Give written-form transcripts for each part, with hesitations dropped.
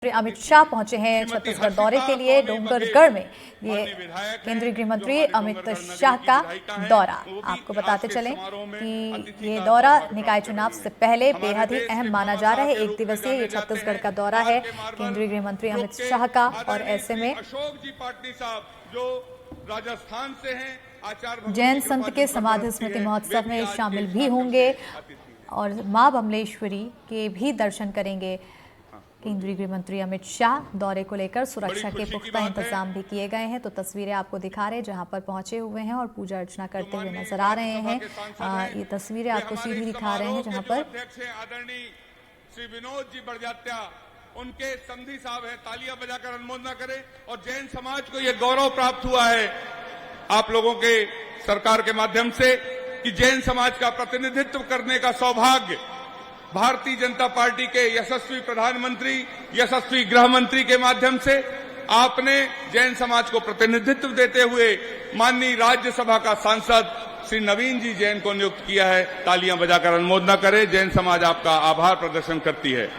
अमित शाह पहुंचे हैं छत्तीसगढ़ दौरे के लिए। डोंगरगढ़ में ये केंद्रीय गृह मंत्री अमित शाह का दौरा। आपको बताते चलें कि ये दौरा निकाय चुनाव से पहले बेहद ही अहम माना जा रहा है। एक दिवसीय ये छत्तीसगढ़ का दौरा है केंद्रीय गृह मंत्री अमित शाह का, और ऐसे में अशोक जी पाटनी साहब जो राजस्थान से हैं, जैन संत के समाधि स्मृति महोत्सव में शामिल भी होंगे और मां बमलेश्वरी के भी दर्शन करेंगे। केंद्रीय गृह मंत्री अमित शाह दौरे को लेकर सुरक्षा के पुख्ता इंतजाम भी किए गए हैं। तो तस्वीरें आपको दिखा रहे हैं जहां पर पहुंचे हुए हैं और पूजा अर्चना करते हुए नजर आ रहे हैं। ये तस्वीरें आपको सीधी दिखा रहे हैं जहां पर आदरणीय श्री विनोद जी बड़जात्या उनके संधि साहब है, तालियां बजाकर अनुमोदना करें। और जैन समाज को यह गौरव प्राप्त हुआ है आप लोगों के सरकार के माध्यम से कि जैन समाज का प्रतिनिधित्व करने का सौभाग्य भारतीय जनता पार्टी के यशस्वी प्रधानमंत्री, यशस्वी गृह मंत्री के माध्यम से आपने जैन समाज को प्रतिनिधित्व देते हुए माननीय राज्यसभा का सांसद श्री नवीन जी जैन को नियुक्त किया है। तालियां बजाकर अनुमोदना करें। जैन समाज आपका आभार प्रदर्शन करती है।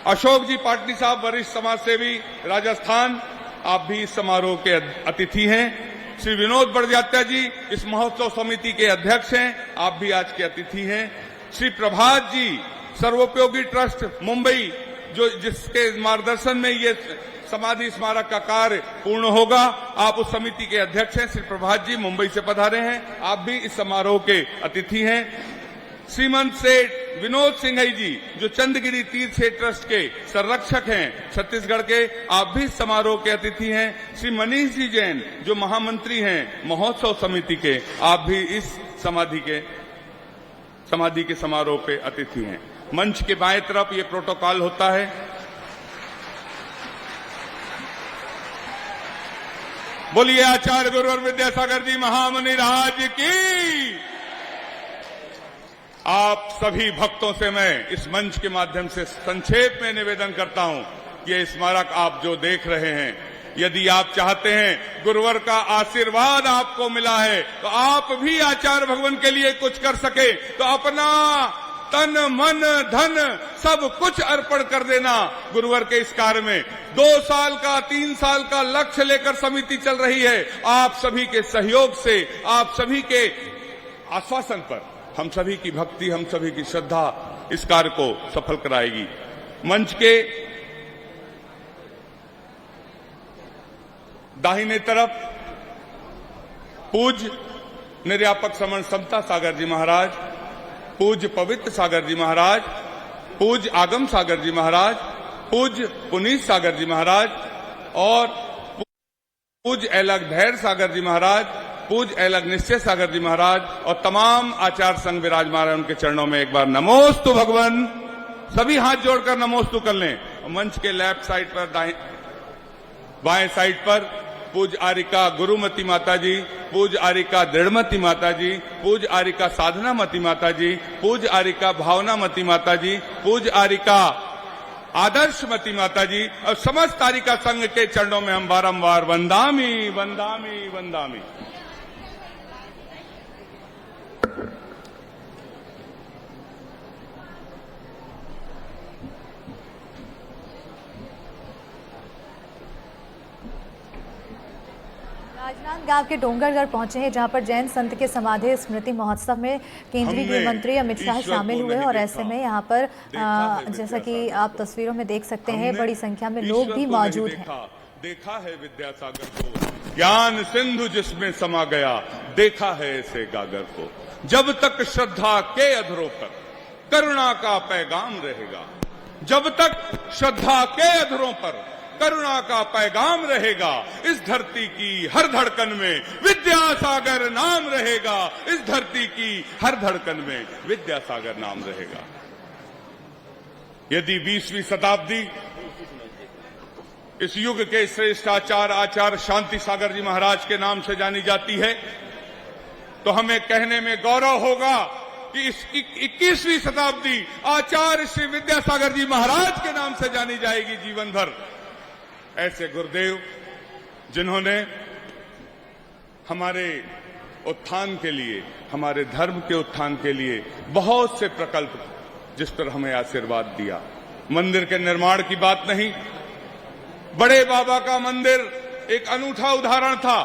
अशोक जी पाटनी साहब वरिष्ठ समाज सेवी राजस्थान, आप भी इस समारोह के अतिथि हैं। श्री विनोद बड़जात्या जी इस महोत्सव समिति के अध्यक्ष हैं, आप भी आज के अतिथि हैं। श्री प्रभात जी सर्वोपयोगी ट्रस्ट मुंबई जिसके मार्गदर्शन में ये समाधि स्मारक का कार्य पूर्ण होगा, आप उस समिति के अध्यक्ष हैं। श्री प्रभात जी मुंबई से पधारे हैं, आप भी इस समारोह के अतिथि हैं। श्रीमंत सेठ विनोद सिंघई जी जो चंदगिरी तीर्थ क्षेत्र ट्रस्ट के संरक्षक हैं छत्तीसगढ़ के, आप भी इस समारोह के अतिथि हैं। श्री मनीष जी जैन जो महामंत्री हैं महोत्सव समिति के, आप भी इस समाधि के समारोह पे अतिथि हैं। मंच के बाएं तरफ ये प्रोटोकॉल होता है। बोलिए आचार्य गुरुवर विद्यासागर जी महामुनि राज की। आप सभी भक्तों से मैं इस मंच के माध्यम से संक्षेप में निवेदन करता हूं कि ये स्मारक आप जो देख रहे हैं, यदि आप चाहते हैं गुरुवर का आशीर्वाद आपको मिला है तो आप भी आचार्य भगवान के लिए कुछ कर सके तो अपना तन मन धन सब कुछ अर्पण कर देना गुरुवर के इस कार्य में। 2 साल का 3 साल का लक्ष्य लेकर समिति चल रही है। आप सभी के सहयोग से, आप सभी के आश्वासन पर हम सभी की भक्ति, हम सभी की श्रद्धा इस कार्य को सफल कराएगी। मंच के दाहिने तरफ पूज्य निर्यापक श्रमण समता सागर जी महाराज, पूज्य पवित्र सागर जी महाराज, पूज्य आगम सागर जी महाराज, पूज्य पुनीत सागर जी महाराज और पूज्य एलग धैर्य सागर जी महाराज, पूज्य एलग निश्चय सागर जी महाराज और तमाम आचार्य संघ विराजमान है। उनके चरणों में एक बार नमोस्तु भगवान, सभी हाथ जोड़कर नमोस्तु कर लें। मंच के लेफ्ट साइड पर बाएं साइड पर पूज्य आरिका गुरुमती माता जी, पूज्य आरिका दृढ़मती माता जी, पूज्य आरिका साधना मती माता जी, पूज्य आरिका भावना मती माता जी, पूज्य आरिका आदर्श मती माता जी और समस्त आरिका संघ के चरणों में हम बारंबार वंदामी वंदामी वंदामी। राजनांदगांव के डोंगरगढ़ पहुंचे हैं जहां पर जैन संत के समाधि स्मृति महोत्सव में केंद्रीय गृह मंत्री अमित शाह शामिल हुए और ऐसे में यहां पर जैसा कि आप तस्वीरों में देख सकते हैं बड़ी संख्या में लोग भी मौजूद हैं। देखा है विद्यासागर को ज्ञान सिंधु जिसमें समा गया, देखा है ऐसे गागर को। जब तक श्रद्धा के अधरों पर करुणा का पैगाम रहेगा, जब तक श्रद्धा के अधरों पर करुणा का पैगाम रहेगा, इस धरती की हर धड़कन में विद्यासागर नाम रहेगा। इस धरती की हर धड़कन में विद्यासागर नाम रहेगा। यदि 20वीं शताब्दी इस युग के श्रेष्ठ आचार्य शांति सागर जी महाराज के नाम से जानी जाती है तो हमें कहने में गौरव होगा कि इस 21वीं शताब्दी आचार्य श्री विद्यासागर जी महाराज के नाम से जानी जाएगी जीवन भर। ऐसे गुरुदेव जिन्होंने हमारे उत्थान के लिए, हमारे धर्म के उत्थान के लिए बहुत से प्रकल्प जिस पर हमें आशीर्वाद दिया। मंदिर के निर्माण की बात नहीं। बड़े बाबा का मंदिर एक अनूठा उदाहरण था।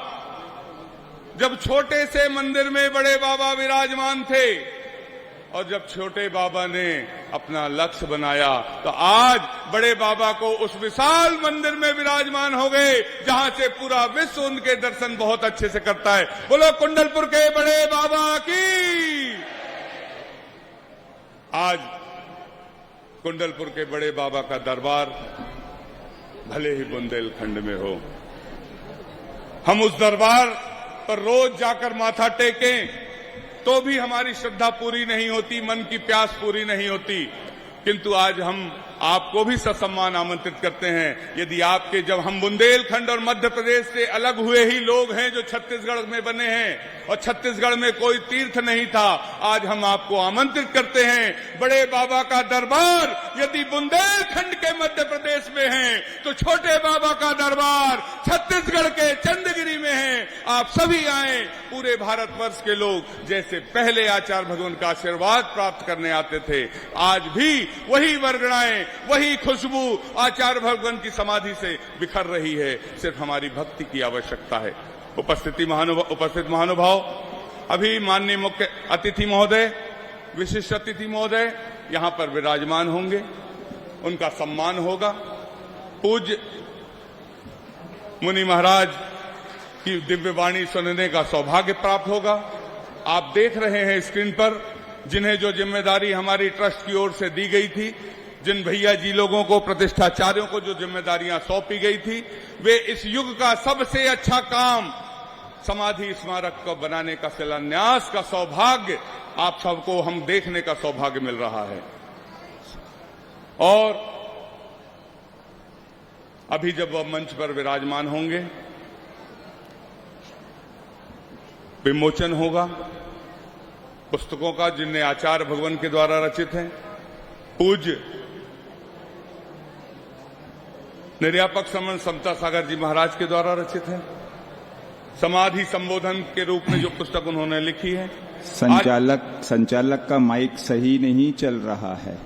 जब छोटे से मंदिर में बड़े बाबा विराजमान थे और जब छोटे बाबा ने अपना लक्ष्य बनाया तो आज बड़े बाबा को उस विशाल मंदिर में विराजमान हो गए, जहां से पूरा विश्व उनके दर्शन बहुत अच्छे से करता है। बोलो कुंडलपुर के बड़े बाबा की। आज कुंडलपुर के बड़े बाबा का दरबार भले ही बुंदेलखंड में हो, हम उस दरबार पर रोज जाकर माथा टेकें तो भी हमारी श्रद्धा पूरी नहीं होती, मन की प्यास पूरी नहीं होती। किंतु आज हम आपको भी ससम्मान आमंत्रित करते हैं। यदि आपके, जब हम बुंदेलखंड और मध्य प्रदेश से अलग हुए ही लोग हैं जो छत्तीसगढ़ में बने हैं और छत्तीसगढ़ में कोई तीर्थ नहीं था, आज हम आपको आमंत्रित करते हैं। बड़े बाबा का दरबार यदि बुंदेलखंड के मध्य प्रदेश में है तो छोटे बाबा का दरबार छत्तीसगढ़ के चंद्रगिरी में है। आप सभी आए, पूरे भारतवर्ष के लोग जैसे पहले आचार्य भगवान का आशीर्वाद प्राप्त करने आते थे, आज भी वही वरगणाएं, वही खुशबू आचार्य भगवान की समाधि से बिखर रही है। सिर्फ हमारी भक्ति की आवश्यकता है। उपस्थित महानुभाव, अभी माननीय मुख्य अतिथि महोदय, विशिष्ट अतिथि महोदय यहां पर विराजमान होंगे, उनका सम्मान होगा। पूज्य मुनि महाराज की दिव्य वाणी सुनने का सौभाग्य प्राप्त होगा। आप देख रहे हैं स्क्रीन पर जिन्हें जो जिम्मेदारी हमारी ट्रस्ट की ओर से दी गई थी, जिन भैया जी लोगों को, प्रतिष्ठाचार्यों को जो जिम्मेदारियां सौंपी गई थी, वे इस युग का सबसे अच्छा काम समाधि स्मारक को बनाने का शिलान्यास का सौभाग्य आप सबको हम देखने का सौभाग्य मिल रहा है। और अभी जब वह मंच पर विराजमान होंगे, विमोचन होगा पुस्तकों का जिन्हें आचार्य भगवान के द्वारा रचित हैं। पूज्य निर्यापक समन समता सागर जी महाराज के द्वारा रचित है। समाधि संबोधन के रूप में जो पुस्तक उन्होंने लिखी है। संचालक का माइक सही नहीं चल रहा है,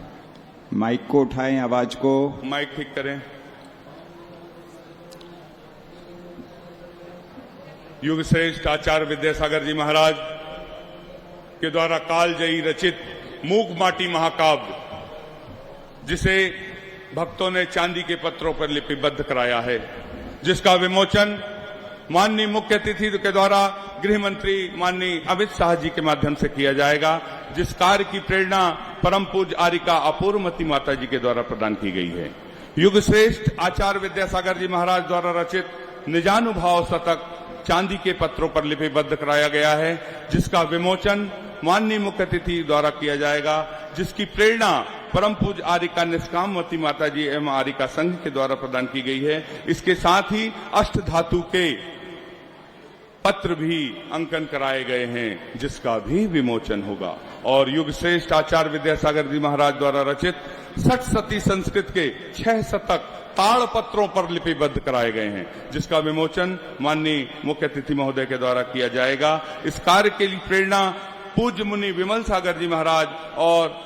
माइक को उठाएं, आवाज को। माइक ठीक करें। युग श्रेष्ठ आचार्य विद्यासागर जी महाराज के द्वारा कालजयी रचित मूक माटी महाकाव्य, जिसे भक्तों ने चांदी के पत्रों पर लिपिबद्ध कराया है, जिसका विमोचन माननीय मुख्य अतिथि के द्वारा गृह मंत्री माननीय अमित शाह जी के माध्यम से किया जाएगा, जिस कार्य की प्रेरणा परम पूज्य आरिका अपूर्वमती माता जी के द्वारा प्रदान की गई है। युग श्रेष्ठ आचार्य विद्यासागर जी महाराज द्वारा रचित निजानुभाव शतक चांदी के पत्रों पर लिपिबद्ध कराया गया है, जिसका विमोचन माननीय मुख्य अतिथि द्वारा किया जाएगा, जिसकी प्रेरणा परम पूज्य आरिका निष्कामवती माता जी एवं आरिका संघ के द्वारा प्रदान की गई है। इसके साथ ही अष्ट धातु के पत्र भी अंकन कराए गए हैं, जिसका भी विमोचन होगा। और युग श्रेष्ठ आचार्य विद्यासागर जी महाराज द्वारा रचित 60 सती संस्कृत के 6 शतक ताड़ पत्रों पर लिपिबद्ध कराए गए हैं, जिसका विमोचन माननीय मुख्य अतिथि महोदय के द्वारा किया जाएगा। इस कार्य के लिए प्रेरणा पूज्य मुनि विमल सागर जी महाराज और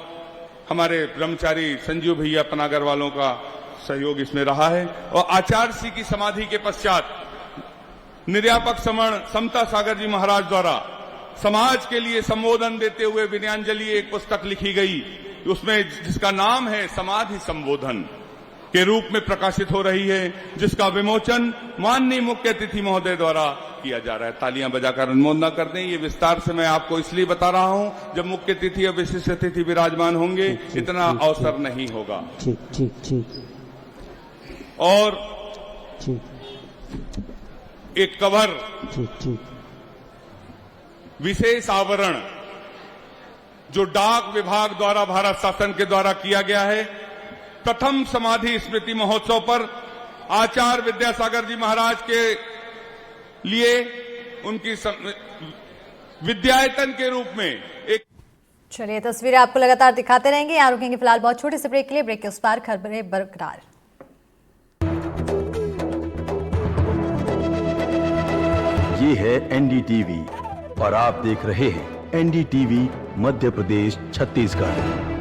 हमारे ब्रह्मचारी संजीव भैया पनागर वालों का सहयोग इसमें रहा है। और आचार्य श्री की समाधि के पश्चात निर्यापक समण समता सागर जी महाराज द्वारा समाज के लिए संबोधन देते हुए विनयांजलि एक पुस्तक लिखी गई, उसमें जिसका नाम है समाधि संबोधन के रूप में प्रकाशित हो रही है, जिसका विमोचन माननीय मुख्य अतिथि महोदय द्वारा किया जा रहा है। तालियां बजाकर अनुमोदना करते हैं। ये विस्तार से मैं आपको इसलिए बता रहा हूं, जब मुख्य अतिथि और विशिष्ट अतिथि विराजमान होंगे इतना अवसर नहीं होगा। और एक कवर विशेष आवरण जो डाक विभाग द्वारा भारत शासन के द्वारा किया गया है, प्रथम समाधि स्मृति महोत्सव पर आचार्य विद्यासागर जी महाराज के लिए उनकी विद्यायतन के रूप में एक। चलिए तस्वीरें आपको लगातार दिखाते रहेंगे। यहाँ रुकेंगे फिलहाल बहुत छोटे से ब्रेक के लिए। ब्रेक के उस पार खबरें बरकरार। ये है NDTV और आप देख रहे हैं NDTV मध्य प्रदेश छत्तीसगढ़।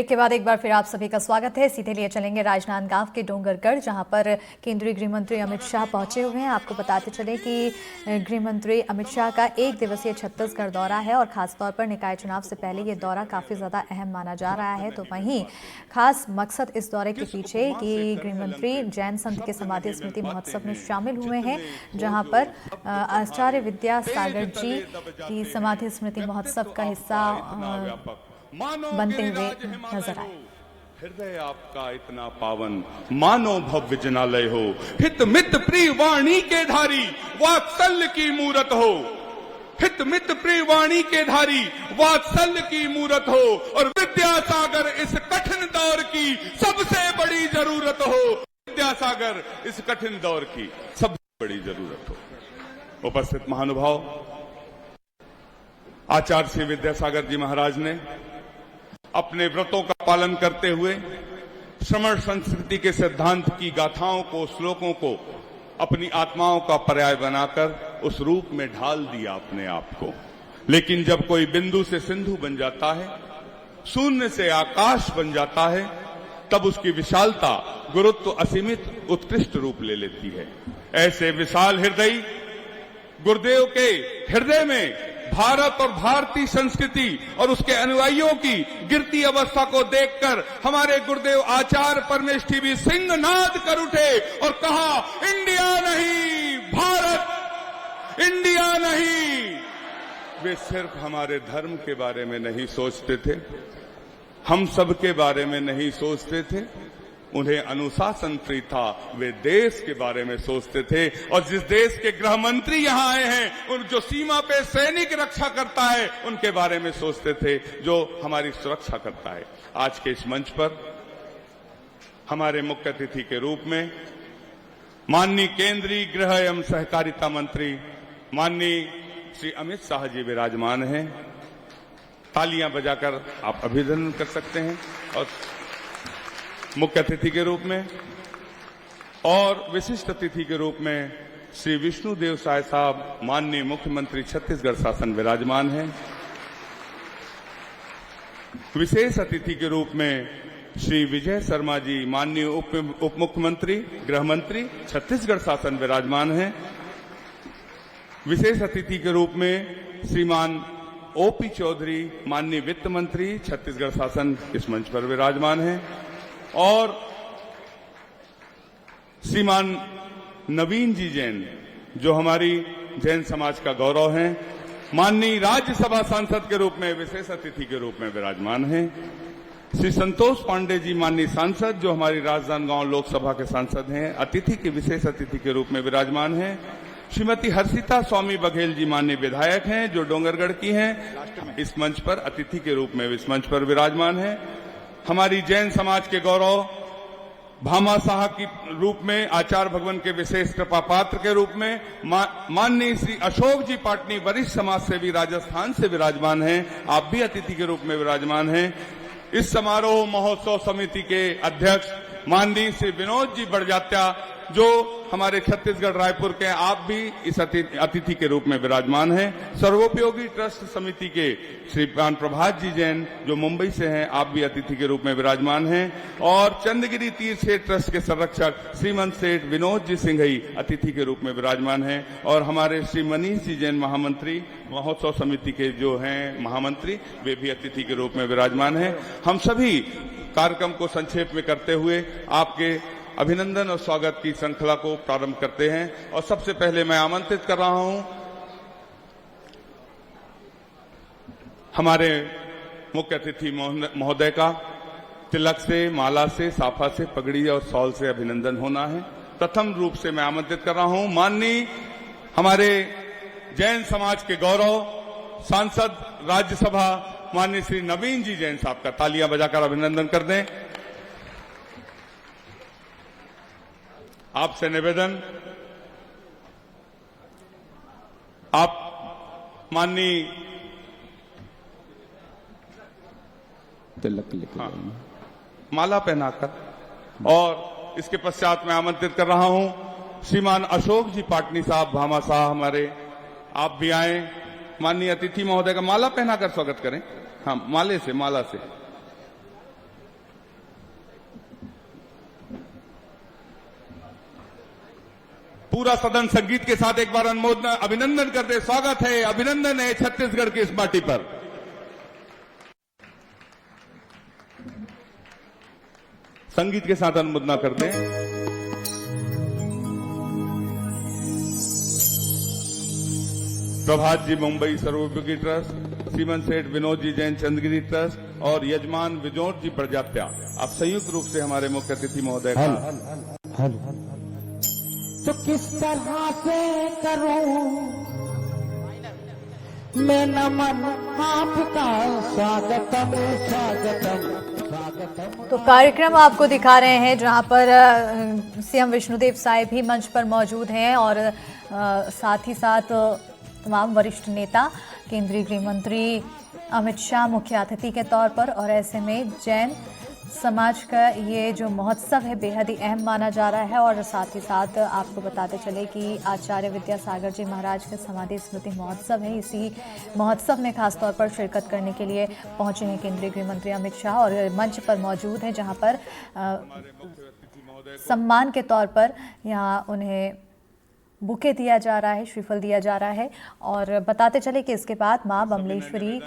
ब्रेक के बाद एक बार फिर आप सभी का स्वागत है। सीधे लिए चलेंगे राजनांदगांव के डोंगरगढ़, जहां पर केंद्रीय गृह मंत्री अमित शाह पहुंचे हुए हैं। आपको बताते चले कि गृह मंत्री अमित शाह का 1 दिवसीय छत्तीसगढ़ दौरा है और खासतौर पर निकाय चुनाव से पहले ये दौरा काफ़ी ज़्यादा अहम माना जा रहा है। तो वहीं खास मकसद इस दौरे के पीछे कि गृह मंत्री जैन संत के समाधि स्मृति महोत्सव में शामिल हुए हैं, जहाँ पर आचार्य विद्यासागर जी की समाधि स्मृति महोत्सव का हिस्सा बनते हुए नजर आए। हृदय आपका इतना पावन, मानो भव्य जनालय हो, हित मित प्रिय वाणी के धारी, वात्सल्य की मूरत हो। हित मित प्रिय वाणी के धारी, वात्सल्य की मूरत हो, और विद्यासागर इस कठिन दौर की सबसे बड़ी जरूरत हो। विद्यासागर इस कठिन दौर की सबसे बड़ी जरूरत हो। उपस्थित महानुभाव, आचार्य श्री विद्यासागर जी महाराज ने अपने व्रतों का पालन करते हुए श्रमण संस्कृति के सिद्धांत की गाथाओं को, श्लोकों को अपनी आत्माओं का पर्याय बनाकर उस रूप में ढाल दिया अपने आप को। लेकिन जब कोई बिंदु से सिंधु बन जाता है, शून्य से आकाश बन जाता है, तब उसकी विशालता, गुरुत्व असीमित उत्कृष्ट रूप ले लेती है। ऐसे विशाल हृदय गुरुदेव के हृदय में भारत और भारतीय संस्कृति और उसके अनुयायियों की गिरती अवस्था को देखकर हमारे गुरुदेव आचार्य परमेश टीवी सिंहनाद कर उठे और कहा, इंडिया नहीं भारत, इंडिया नहीं। वे सिर्फ हमारे धर्म के बारे में नहीं सोचते थे, हम सबके बारे में नहीं सोचते थे, उन्हें अनुशासन प्रिय था, वे देश के बारे में सोचते थे। और जिस देश के गृह मंत्री यहां आए हैं, उन जो सीमा पे सैनिक रक्षा करता है, उनके बारे में सोचते थे, जो हमारी सुरक्षा करता है। आज के इस मंच पर हमारे मुख्य अतिथि के रूप में माननीय केंद्रीय गृह एवं सहकारिता मंत्री माननीय श्री अमित शाह जी विराजमान हैं। तालियां बजाकर आप अभिनंदन कर सकते हैं। और मुख्य अतिथि के रूप में और विशिष्ट अतिथि के रूप में श्री विष्णुदेव साय साहब, माननीय मुख्यमंत्री छत्तीसगढ़ शासन विराजमान हैं। विशेष अतिथि के रूप में श्री विजय शर्मा जी, माननीय उप मुख्यमंत्री गृह मंत्री छत्तीसगढ़ शासन विराजमान हैं। विशेष अतिथि के रूप में श्रीमान ओपी चौधरी, माननीय वित्त मंत्री छत्तीसगढ़ शासन इस मंच पर विराजमान हैं। और श्रीमान नवीन जी जैन, जो हमारी जैन समाज का गौरव हैं, माननीय राज्यसभा सांसद के रूप में विशेष अतिथि के रूप में विराजमान हैं। श्री संतोष पांडे जी, माननीय सांसद, जो हमारी राजनांदगांव लोकसभा के सांसद हैं, अतिथि के विशेष अतिथि के रूप में विराजमान हैं। श्रीमती हर्षिता स्वामी बघेल जी, माननीय विधायक हैं, जो डोंगरगढ़ की हैं, इस मंच पर अतिथि के रूप में इस मंच पर विराजमान हैं। हमारी जैन समाज के गौरव भामा शाह के रूप में, आचार्य भगवान के विशेष कृपा पात्र के रूप में माननीय श्री अशोक जी पाटनी, वरिष्ठ समाज सेवी राजस्थान से विराजमान हैं। आप भी अतिथि के रूप में विराजमान हैं। इस समारोह महोत्सव समिति के अध्यक्ष माननीय श्री विनोद जी बड़जात्या, जो हमारे छत्तीसगढ़ रायपुर के, आप भी इस अतिथि के रूप में विराजमान हैं। सर्वोपयोगी ट्रस्ट समिति के श्री प्राण प्रभात जी जैन, जो मुंबई से हैं, आप भी अतिथि के रूप में विराजमान हैं। और चंद्रगिरी तीर्थ क्षेत्र ट्रस्ट के संरक्षक श्रीमंत सेठ विनोद जी सिंघई अतिथि के रूप में विराजमान हैं। और हमारे श्री मनीष जी जैन महामंत्री, महोत्सव समिति के जो हैं महामंत्री, वे भी अतिथि के रूप में विराजमान हैं। हम सभी कार्यक्रम को संक्षेप में करते हुए आपके अभिनंदन और स्वागत की श्रृंखला को प्रारंभ करते हैं। और सबसे पहले मैं आमंत्रित कर रहा हूं हमारे मुख्य अतिथि महोदय का तिलक से, माला से, साफा से, पगड़ी और शॉल से अभिनंदन होना है। प्रथम रूप से मैं आमंत्रित कर रहा हूं माननीय हमारे जैन समाज के गौरव सांसद राज्यसभा माननीय श्री नवीन जी जैन साहब का। तालियां बजाकर अभिनंदन कर दें। आपसे निवेदन, आप माननीय तिलक लेकर माला पहनाकर, और इसके पश्चात मैं आमंत्रित कर रहा हूं श्रीमान अशोक जी पाटनी साहब, भामा साहब हमारे, आप भी आए। माननीय अतिथि महोदय का माला पहनाकर स्वागत करें। हाँ, माला से पूरा सदन संगीत के साथ एक बार अनुमोदन अभिनंदन करते, स्वागत है, अभिनंदन है छत्तीसगढ़ की इस माटी पर। संगीत के साथ अनुमोदना करते हैं। प्रभात जी मुंबई सर्वोपयोगी ट्रस्ट, सीमन सेठ विनोद जी जैन चंद्रगिरी ट्रस्ट और यजमान विजोर जी प्रजाप्त्या, आप संयुक्त रूप से हमारे मुख्य अतिथि महोदय का तो किस तरह से करूं मैं नमन आपका, स्वागतम स्वागतम स्वागतम। तो कार्यक्रम आपको दिखा रहे हैं जहां पर सीएम विष्णुदेव साय भी मंच पर मौजूद हैं और साथ ही साथ तमाम वरिष्ठ नेता, केंद्रीय गृह मंत्री अमित शाह मुख्य अतिथि के तौर पर। और ऐसे में जैन समाज का ये जो महोत्सव है बेहद ही अहम माना जा रहा है। और साथ ही साथ आपको बताते चले कि आचार्य विद्यासागर जी महाराज का समाधि स्मृति महोत्सव है। इसी महोत्सव में खास तौर पर शिरकत करने के लिए पहुंचे हैं केंद्रीय गृह मंत्री अमित शाह और मंच पर मौजूद हैं, जहां पर सम्मान के तौर पर यहाँ उन्हें बुके दिया जा रहा है, श्रीफल दिया जा रहा है। और बताते चले कि इसके बाद मां बमलेश्वरी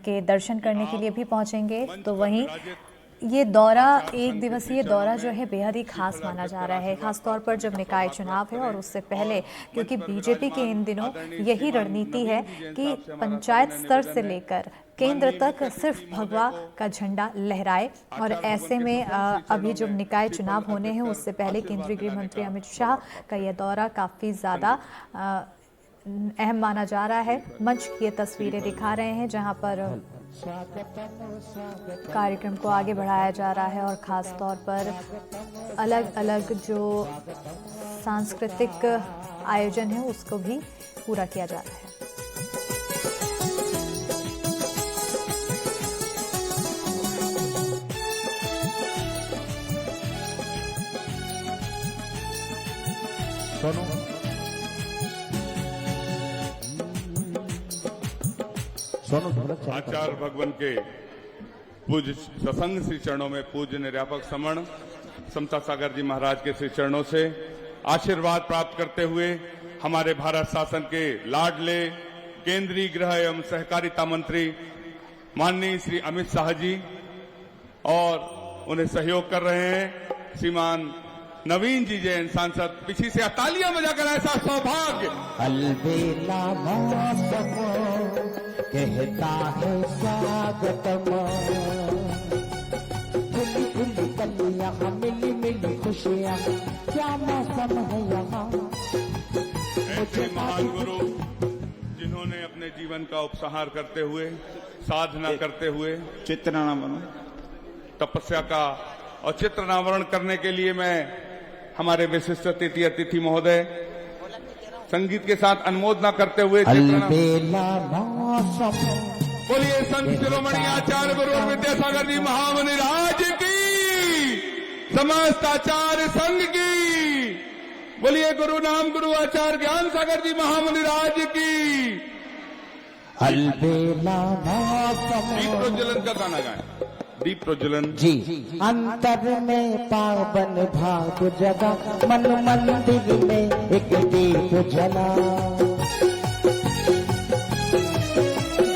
के दर्शन करने के लिए भी पहुंचेंगे। तो वहीं ये दौरा, एक दिवसीय दौरा जो है बेहद ही खास माना जा रहा है, खासतौर पर जब निकाय चुनाव है और उससे पहले, क्योंकि बीजेपी के इन दिनों यही रणनीति है कि पंचायत स्तर से लेकर केंद्र तक सिर्फ भगवा का झंडा लहराए। और ऐसे में अभी जब निकाय चुनाव होने हैं उससे पहले केंद्रीय गृह मंत्री अमित शाह का यह दौरा काफ़ी ज़्यादा अहम माना जा रहा है। मंच की ये तस्वीरें दिखा रहे हैं जहां पर कार्यक्रम को आगे बढ़ाया जा रहा है और ख़ास तौर पर अलग अलग जो सांस्कृतिक आयोजन है उसको भी पूरा किया जा रहा है। आचार्य भगवान के पूज्य सत्संग श्री चरणों में पूज्य निर्यापक समण समता सागर जी महाराज के श्री चरणों से आशीर्वाद प्राप्त करते हुए हमारे भारत शासन के लाडले केंद्रीय गृह एवं सहकारिता मंत्री माननीय श्री अमित शाह जी और उन्हें सहयोग कर रहे हैं श्रीमान नवीन जी जैन सांसद, पीछे से तालियां बजाकर ऐसा सौभाग्य। अलबेला मौसम कहता है स्वागतम, खुली खुली कलियां मिली मिली खुशियां, क्या मौसम है यहाँ। ऐसे महान गुरु जिन्होंने अपने जीवन का उपसंहार करते हुए, साधना करते हुए चित्रनावरण तपस्या का और चित्रनावरण करने के लिए मैं हमारे विशिष्ट अतिथि महोदय संगीत के साथ अनुमोदना करते हुए बोलिए संत शिरोमणि आचार्य गुरु विद्यासागर जी महामुनि राज की, समस्त आचार्य संघ की, बोलिए गुरु नाम गुरु आचार्य ज्ञान सागर जी महामुनि राज की। अलबेला दीप प्रज्वलन का गाना गाएं, दीप प्रज्वलन जी। अंतर में पावन भाग जगा, मन मंदिर में एक दीप जला,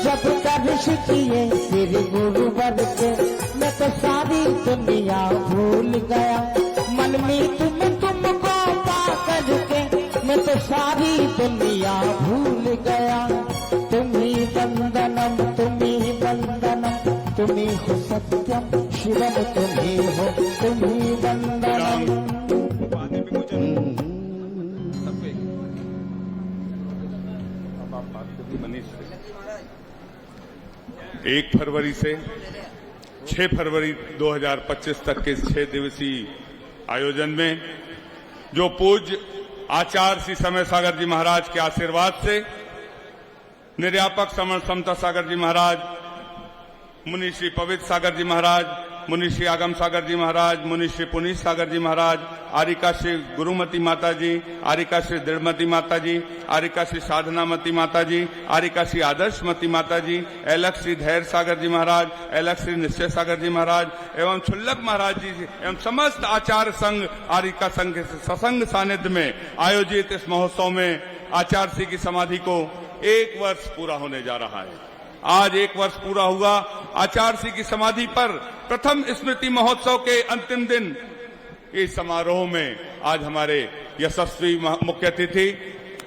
जब दर्श किए श्री गुरुवर के, मैं तो सारी दुनिया भूल गया, मन में तुमको पा करके मैं तो सारी दुनिया भूल गया। तुम्ही वंदनम तुम्ही वंदनम, तुम्ही हो सत्यम शिवम, तुम्ही हो तुम्ही वंदनम। 1 फरवरी से 6 फरवरी 2025 तक के इस 6 दिवसीय आयोजन में जो पूज्य आचार्य श्री समय सागर जी महाराज के आशीर्वाद से निर्यापक समण समता सागर जी महाराज, मुनि श्री पवित्र सागर जी महाराज, मुनि श्री आगम सागर जी महाराज, मुनि श्री पुनीत सागर जी महाराज, आरिका श्री गुरुमती माता जी, आरिका श्री दृढ़मती माता जी, आरिका श्री साधनामती माता जी, आरिका श्री आदर्शमती माता जी, एलक श्री धैर्य सागर जी महाराज, एलक श्री निश्चय सागर जी महाराज एवं छुल्लक महाराज जी एवं समस्त आचार्य संघ आरिका संघ के सत्संग सानिध्य में आयोजित इस महोत्सव में आचार्य श्री की समाधि को 1 वर्ष पूरा होने जा रहा है। आज 1 वर्ष पूरा हुआ। आचार्य श्री की समाधि पर प्रथम स्मृति महोत्सव के अंतिम दिन इस समारोह में आज हमारे यशस्वी मुख्य अतिथि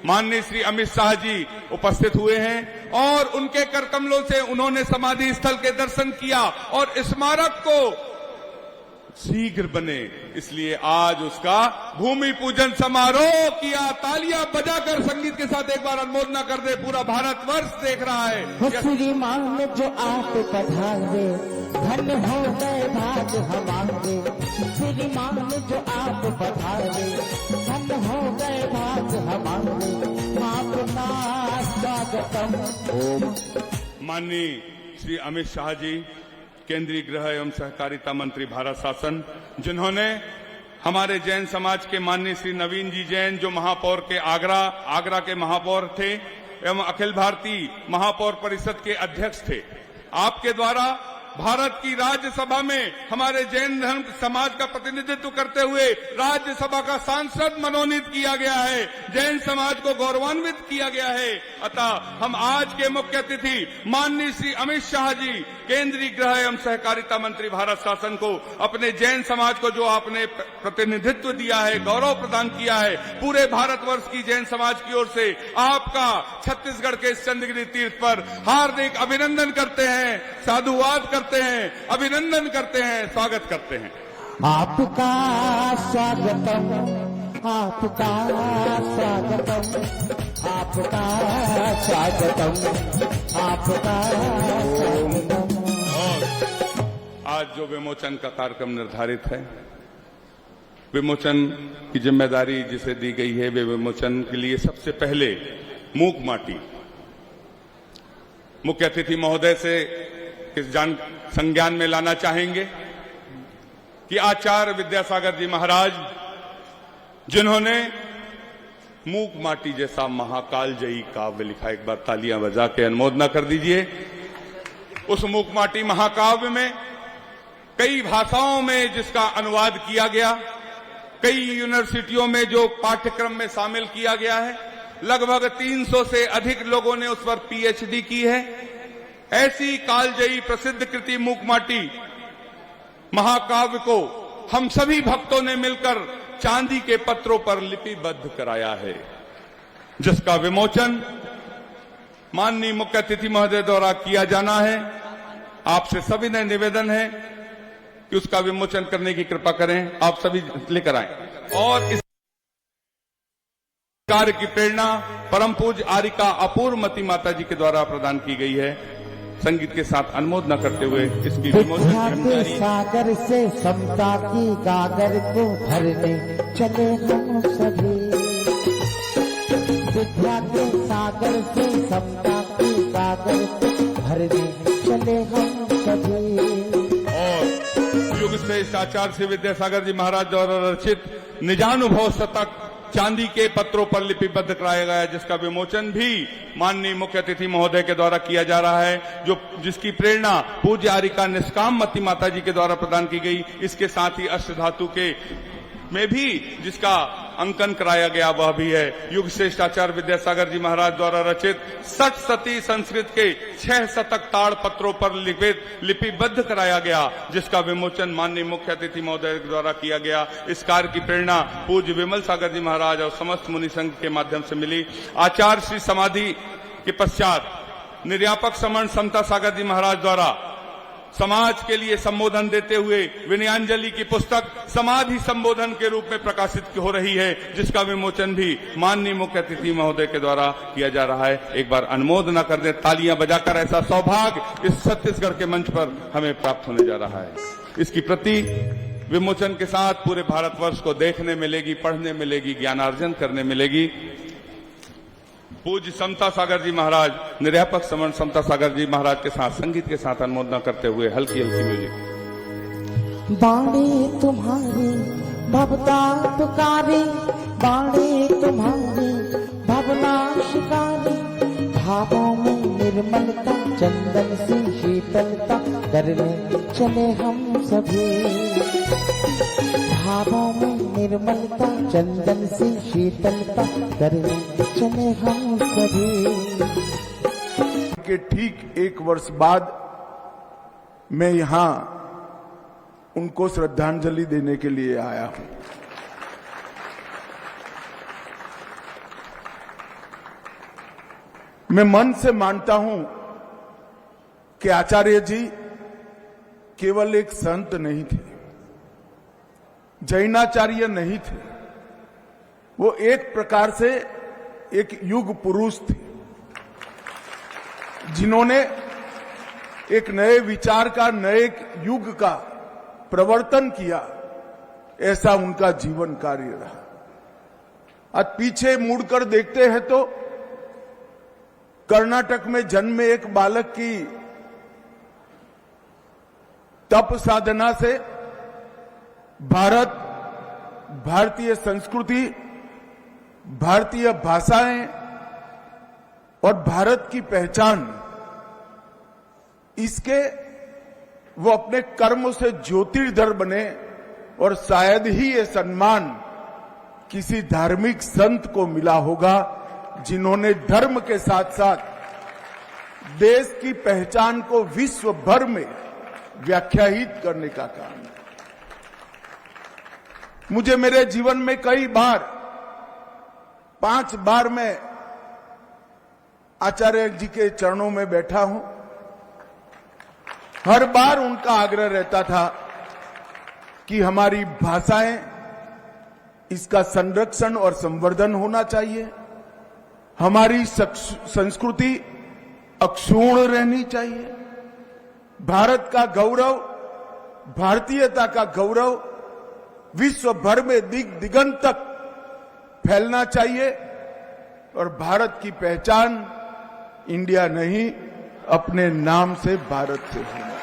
माननीय श्री अमित शाह जी उपस्थित हुए हैं और उनके करकमलों से उन्होंने समाधि स्थल के दर्शन किया और स्मारक को शीघ्र बने, इसलिए आज उसका भूमि पूजन समारोह किया। तालियां बजाकर संगीत के साथ एक बार अनुमोदना कर दे। पूरा भारतवर्ष देख रहा है। श्रीमान जो आप पधारे, धन्य हो गए भाग हमारे। श्रीमान जो आप पधारे, धन्य हो गए भाग हमारे। आपका स्वागतम। ओम। माननीय श्री अमित शाह जी, केंद्रीय गृह एवं सहकारिता मंत्री भारत शासन, जिन्होंने हमारे जैन समाज के माननीय श्री नवीन जी जैन, जो महापौर के आगरा के महापौर थे एवं अखिल भारतीय महापौर परिषद के अध्यक्ष थे, आपके द्वारा भारत की राज्यसभा में हमारे जैन धर्म समाज का प्रतिनिधित्व करते हुए राज्यसभा का सांसद मनोनीत किया गया है। जैन समाज को गौरवान्वित किया गया है। अतः हम आज के मुख्य अतिथि माननीय श्री अमित शाह जी, केंद्रीय गृह एवं सहकारिता मंत्री भारत शासन को अपने जैन समाज को जो आपने प्रतिनिधित्व दिया है, गौरव प्रदान किया है, पूरे भारतवर्ष की जैन समाज की ओर से आपका छत्तीसगढ़ के चंद्रगिरी तीर्थ पर हार्दिक अभिनंदन करते हैं, साधुवाद करते हैं, अभिनंदन करते हैं, स्वागत करते हैं। आपका स्वागतम, आपका स्वागतम, आपका स्वागतम, आपका स्वागतम। और आज जो विमोचन का कार्यक्रम निर्धारित है, विमोचन की जिम्मेदारी जिसे दी गई है, वे विमोचन के लिए सबसे पहले मूक माटी मुख्य अतिथि महोदय से इस संज्ञान में लाना चाहेंगे कि आचार्य विद्यासागर जी महाराज, जिन्होंने मूक माटी जैसा महाकालजयी काव्य लिखा, एक बार तालियां बजा के अनुमोदना कर दीजिए। उस मूक माटी महाकाव्य में कई भाषाओं में जिसका अनुवाद किया गया, कई यूनिवर्सिटियों में जो पाठ्यक्रम में शामिल किया गया है, लगभग 300 से अधिक लोगों ने उस पर पीएचडी की है। ऐसी कालजयी प्रसिद्ध कृति मूक माटी महाकाव्य को हम सभी भक्तों ने मिलकर चांदी के पत्रों पर लिपिबद्ध कराया है, जिसका विमोचन माननीय मुख्य अतिथि महोदय द्वारा किया जाना है। आपसे सभी ने निवेदन है कि उसका विमोचन करने की कृपा करें, आप सभी लेकर आए। और इस कार्य की प्रेरणा परम पूज्य आरिका अपूर्वमती माता जी के द्वारा प्रदान की गई है। संगीत के साथ अनुमोदना करते हुए इसकी विमोचन के सागर से समता की गागर को भरने चले हम सभी। विद्या के सागर से समता की गागर को भरने चले हम सभी। और युग श्रेष्ठ आचार्य श्री विद्यासागर जी महाराज द्वारा रचित निजानुभव शतक चांदी के पत्रों पर लिपिबद्ध कराया गया है, जिसका विमोचन भी माननीय मुख्य अतिथि महोदय के द्वारा किया जा रहा है, जिसकी प्रेरणा पूज्य आरिका निष्काममती माता जी के द्वारा प्रदान की गई। इसके साथ ही अष्ट धातु के में भी जिसका अंकन कराया गया वह भी है। युग श्रेष्ठ आचार्य विद्यासागर जी महाराज द्वारा रचित 60 सती संस्कृत के 6 शतक ताड़ पत्रों पर लिपिबद्ध कराया गया, जिसका विमोचन माननीय मुख्य अतिथि महोदय द्वारा किया गया। इस कार्य की प्रेरणा पूज्य विमल सागर जी महाराज और समस्त मुनि संघ के माध्यम से मिली। आचार्य श्री समाधि के पश्चात निर्यापक समण समता सागर जी महाराज द्वारा समाज के लिए संबोधन देते हुए विनयांजलि की पुस्तक समाधि संबोधन के रूप में प्रकाशित हो रही है, जिसका विमोचन भी माननीय मुख्य अतिथि महोदय के द्वारा किया जा रहा है। एक बार अनुमोदना कर दें तालियां बजाकर। ऐसा सौभाग्य इस छत्तीसगढ़ के मंच पर हमें प्राप्त होने जा रहा है। इसकी प्रति विमोचन के साथ पूरे भारतवर्ष को देखने मिलेगी, पढ़ने मिलेगी, ज्ञानार्जन करने मिलेगी। पूज्य समता सागर जी महाराज, निर्यापक समण समता सागर जी महाराज के साथ संगीत के साथ अनुमोदना करते हुए हल्की हल्की म्यूजिक। बाणी तुम्हारी भवता पुकारी, बाणी तुम्हारी भवना शिकारी, भावों में निर्मलता चंदन सी शीतलता करने चले हम सभी, भावों में निर्मलता चंदन सी शीतलता करने चले हम सभी। के ठीक 1 वर्ष बाद मैं यहां उनको श्रद्धांजलि देने के लिए आया हूं। मैं मन से मानता हूं कि आचार्य जी केवल एक संत नहीं थे, जैनाचार्य नहीं थे, वो एक प्रकार से एक युग पुरुष थे, जिन्होंने एक नए विचार का, नए युग का प्रवर्तन किया। ऐसा उनका जीवन कार्य रहा। आज पीछे मुड़कर देखते हैं तो कर्नाटक में जन्मे एक बालक की तप साधना से भारत, भारतीय संस्कृति, भारतीय भाषाएं और भारत की पहचान, इसके वो अपने कर्म से ज्योतिर्धर बने। और शायद ही ये सम्मान किसी धार्मिक संत को मिला होगा जिन्होंने धर्म के साथ साथ देश की पहचान को विश्व भर में व्याख्यायित करने का काम। मुझे मेरे जीवन में कई बार, 5 बार मैं आचार्य जी के चरणों में बैठा हूं। हर बार उनका आग्रह रहता था कि हमारी भाषाएं, इसका संरक्षण और संवर्धन होना चाहिए, हमारी संस्कृति अक्षुण्ण रहनी चाहिए, भारत का गौरव, भारतीयता का गौरव विश्व भर में दिगंत तक फैलना चाहिए और भारत की पहचान इंडिया नहीं, अपने नाम से भारत से होना चाहिए।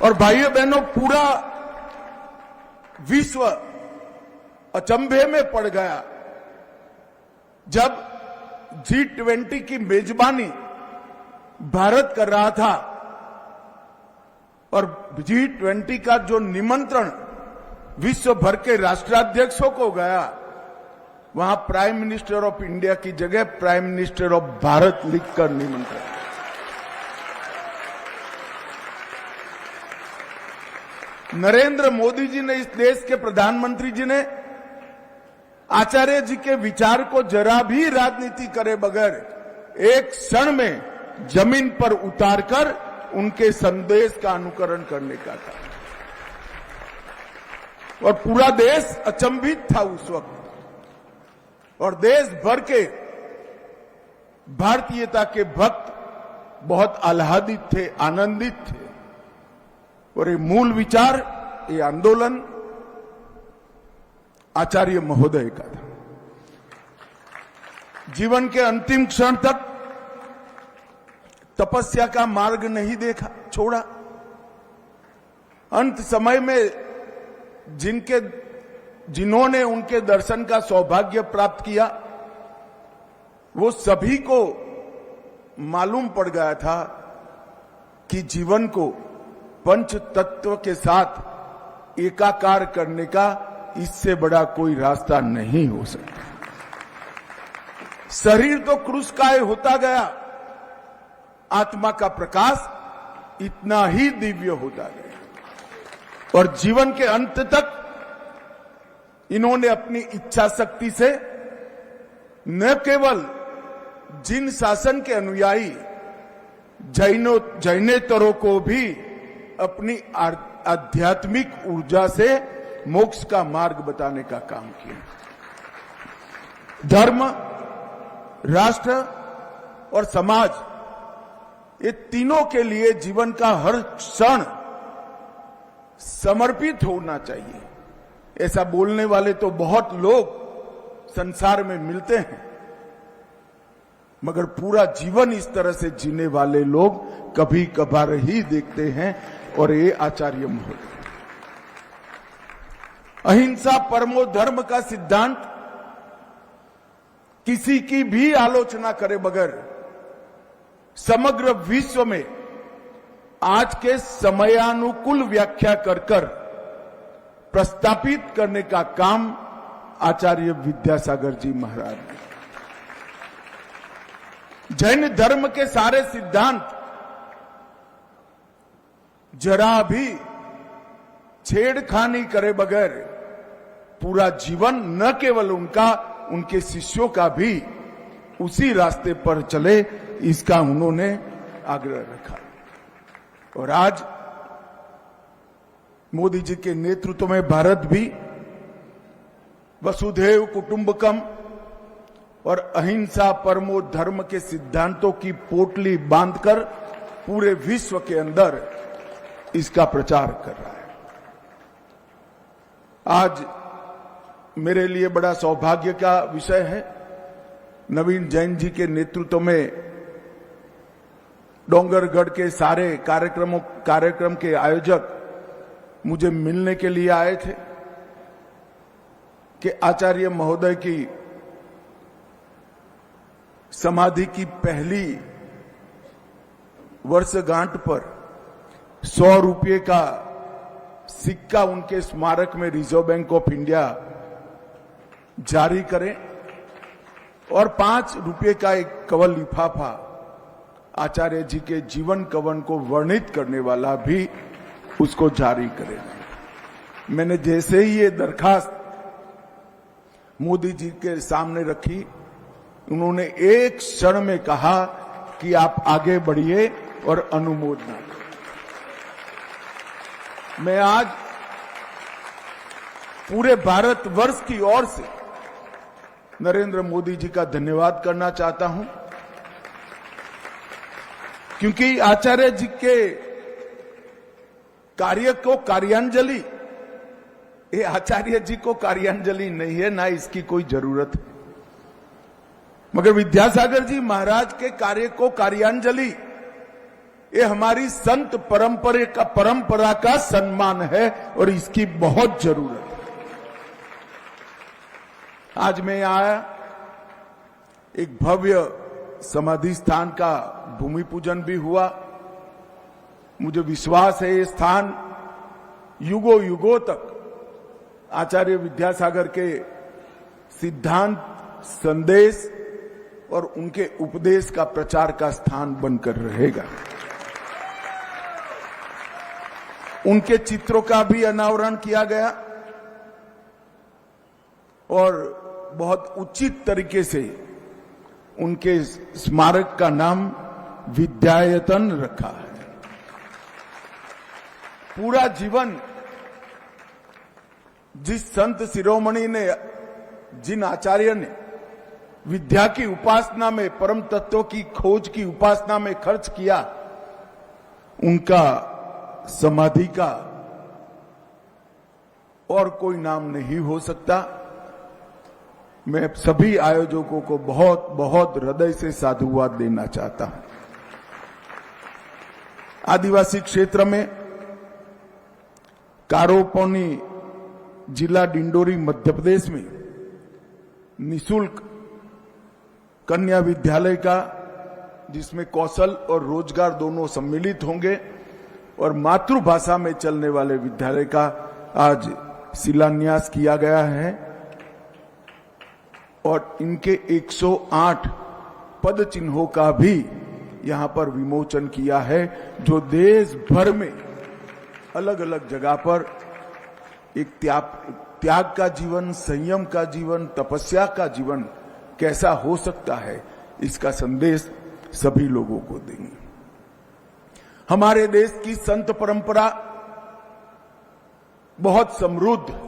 और भाइयों बहनों, पूरा विश्व अचंभे में पड़ गया जब G20 की मेजबानी भारत कर रहा था और G20 का जो निमंत्रण विश्व भर के राष्ट्राध्यक्षों को गया, वहां प्राइम मिनिस्टर ऑफ इंडिया की जगह प्राइम मिनिस्टर ऑफ भारत लिखकर निमंत्रण। नरेंद्र मोदी जी ने, इस देश के प्रधानमंत्री जी ने आचार्य जी के विचार को जरा भी राजनीति करे बगैर एक क्षण में जमीन पर उतारकर उनके संदेश का अनुकरण करने का था। और पूरा देश अचंभित था उस वक्त, और देश भर के भारतीयता के भक्त बहुत आह्लादित थे, आनंदित थे। और ये मूल विचार, ये आंदोलन आचार्य महोदय का था। जीवन के अंतिम क्षण तक तपस्या का मार्ग नहीं देखा, छोड़ा। अंत समय में जिन्होंने उनके दर्शन का सौभाग्य प्राप्त किया, वो सभी को मालूम पड़ गया था कि जीवन को पंच तत्व के साथ एकाकार करने का इससे बड़ा कोई रास्ता नहीं हो सकता। शरीर तो क्रूसकाय होता गया, आत्मा का प्रकाश इतना ही दिव्य होता गया। और जीवन के अंत तक इन्होंने अपनी इच्छा शक्ति से न केवल जिन शासन के अनुयायी जैनेतरों को भी अपनी आध्यात्मिक ऊर्जा से मोक्ष का मार्ग बताने का काम किया। धर्म, राष्ट्र और समाज, ये तीनों के लिए जीवन का हर क्षण समर्पित होना चाहिए। ऐसा बोलने वाले तो बहुत लोग संसार में मिलते हैं, मगर पूरा जीवन इस तरह से जीने वाले लोग कभी कभार ही देखते हैं, और ये आचार्य महोदय। अहिंसा परमो धर्म का सिद्धांत किसी की भी आलोचना करे बगैर समग्र विश्व में आज के समयानुकूल व्याख्या कर प्रस्तापित करने का काम आचार्य विद्यासागर जी महाराज ने। जैन धर्म के सारे सिद्धांत जरा भी छेड़खानी करे बगैर पूरा जीवन न केवल उनका, उनके शिष्यों का भी उसी रास्ते पर चले, इसका उन्होंने आग्रह रखा। और आज मोदी जी के नेतृत्व में भारत भी वसुधैव कुटुंबकम और अहिंसा परमो धर्म के सिद्धांतों की पोटली बांधकर पूरे विश्व के अंदर इसका प्रचार कर रहा है। आज मेरे लिए बड़ा सौभाग्य का विषय है, नवीन जैन जी के नेतृत्व में डोंगरगढ़ के सारे कार्यक्रम के आयोजक मुझे मिलने के लिए आए थे कि आचार्य महोदय की समाधि की पहली वर्षगांठ पर 100 रुपये का सिक्का उनके स्मारक में रिजर्व बैंक ऑफ इंडिया जारी करें और 5 रुपये का एक कवल लिफाफा आचार्य जी के जीवन कवन को वर्णित करने वाला भी उसको जारी करें। मैंने जैसे ही ये दरखास्त मोदी जी के सामने रखी, उन्होंने एक क्षण में कहा कि आप आगे बढ़िए और अनुमोदन करें। मैं आज पूरे भारतवर्ष की ओर से नरेंद्र मोदी जी का धन्यवाद करना चाहता हूं, क्योंकि आचार्य जी के कार्य को कार्यांजलि, ये आचार्य जी को कार्यांजलि नहीं है, ना इसकी कोई जरूरत है, मगर विद्यासागर जी महाराज के कार्य को कार्यांजलि, ये हमारी संत परंपरा का सम्मान है और इसकी बहुत जरूरत है। आज मैं आया, एक भव्य समाधि स्थान का भूमि पूजन भी हुआ। मुझे विश्वास है ये स्थान युगों युगों तक आचार्य विद्यासागर के सिद्धांत, संदेश और उनके उपदेश का प्रचार का स्थान बनकर रहेगा। उनके चित्रों का भी अनावरण किया गया और बहुत उचित तरीके से उनके स्मारक का नाम विद्यायतन रखा है। पूरा जीवन जिस संत शिरोमणि ने, जिन आचार्य ने विद्या की उपासना में, परम तत्व की खोज की उपासना में खर्च किया, उनका समाधि का और कोई नाम नहीं हो सकता। मैं सभी आयोजकों को बहुत बहुत हृदय से साधुवाद देना चाहता हूं। आदिवासी क्षेत्र में कारोपोनी जिला डिंडोरी मध्य प्रदेश में निशुल्क कन्या विद्यालय का, जिसमें कौशल और रोजगार दोनों सम्मिलित होंगे, और मातृभाषा में चलने वाले विद्यालय का आज शिलान्यास किया गया है और इनके 108 पद चिन्हों का भी यहां पर विमोचन किया है, जो देश भर में अलग अलग जगह पर एक त्याग का जीवन, संयम का जीवन, तपस्या का जीवन कैसा हो सकता है, इसका संदेश सभी लोगों को देंगे। हमारे देश की संत परंपरा बहुत समृद्ध है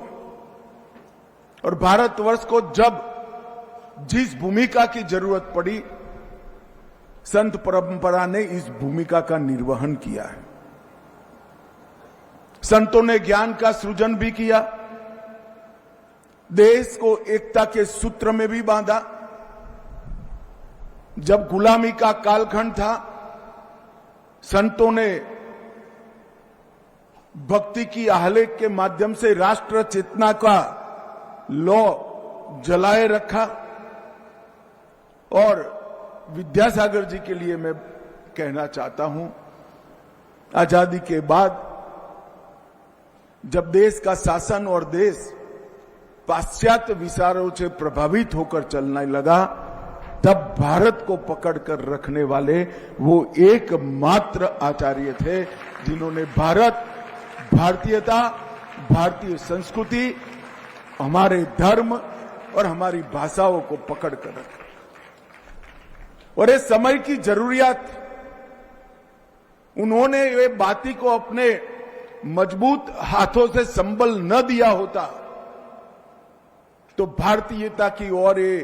और भारतवर्ष को जब जिस भूमिका की जरूरत पड़ी, संत परंपरा ने इस भूमिका का निर्वहन किया है। संतों ने ज्ञान का सृजन भी किया, देश को एकता के सूत्र में भी बांधा जब गुलामी का कालखंड था, संतों ने भक्ति की आहलेख के माध्यम से राष्ट्र चेतना का लौ जलाए रखा। और विद्यासागर जी के लिए मैं कहना चाहता हूं, आजादी के बाद जब देश का शासन और देश पाश्चात्य विचारों से प्रभावित होकर चलने लगा, तब भारत को पकड़कर रखने वाले वो एकमात्र आचार्य थे जिन्होंने भारत, भारतीयता, भारतीय संस्कृति, हमारे धर्म और हमारी भाषाओं को पकड़कर रखा। और ये समय की जरूरियत, उन्होंने ये बाती को अपने मजबूत हाथों से संबल न दिया होता तो भारतीयता की ओर ये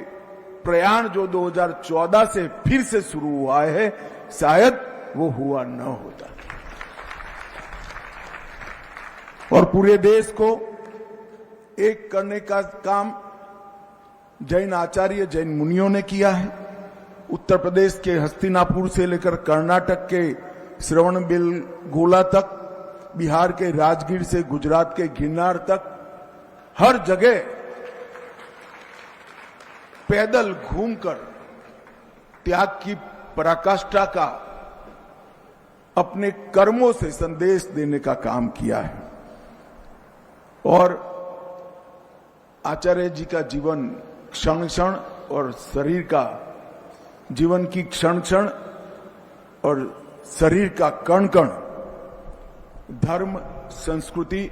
प्रयाण जो 2014 से फिर से शुरू हुआ है, शायद वो हुआ न होता। और पूरे देश को एक करने का काम जैन आचार्य, जैन मुनियों ने किया है। उत्तर प्रदेश के हस्तिनापुर से लेकर कर्नाटक के श्रवणबेलगोला तक, बिहार के राजगीर से गुजरात के गिरनार तक, हर जगह पैदल घूमकर त्याग की पराकाष्ठा का अपने कर्मों से संदेश देने का काम किया है। और आचार्य जी का जीवन क्षण क्षण और शरीर का जीवन की क्षण क्षण और शरीर का कण कण धर्म, संस्कृति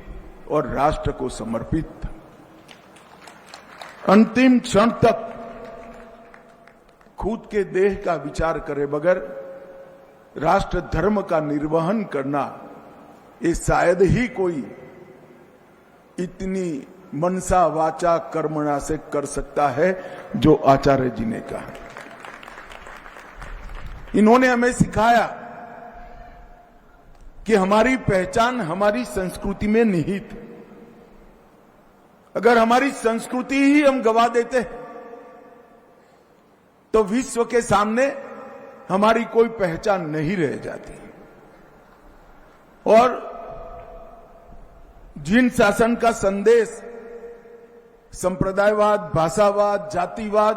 और राष्ट्र को समर्पित था। अंतिम क्षण तक खुद के देह का विचार करे बगैर राष्ट्र धर्म का निर्वहन करना, ये शायद ही कोई इतनी मनसा वाचा कर्मणा से कर सकता है जो आचार्य जी ने कहा। इन्होंने हमें सिखाया कि हमारी पहचान हमारी संस्कृति में निहित। अगर हमारी संस्कृति ही हम गवा देते तो विश्व के सामने हमारी कोई पहचान नहीं रह जाती। और जिन शासन का संदेश संप्रदायवाद, भाषावाद, जातिवाद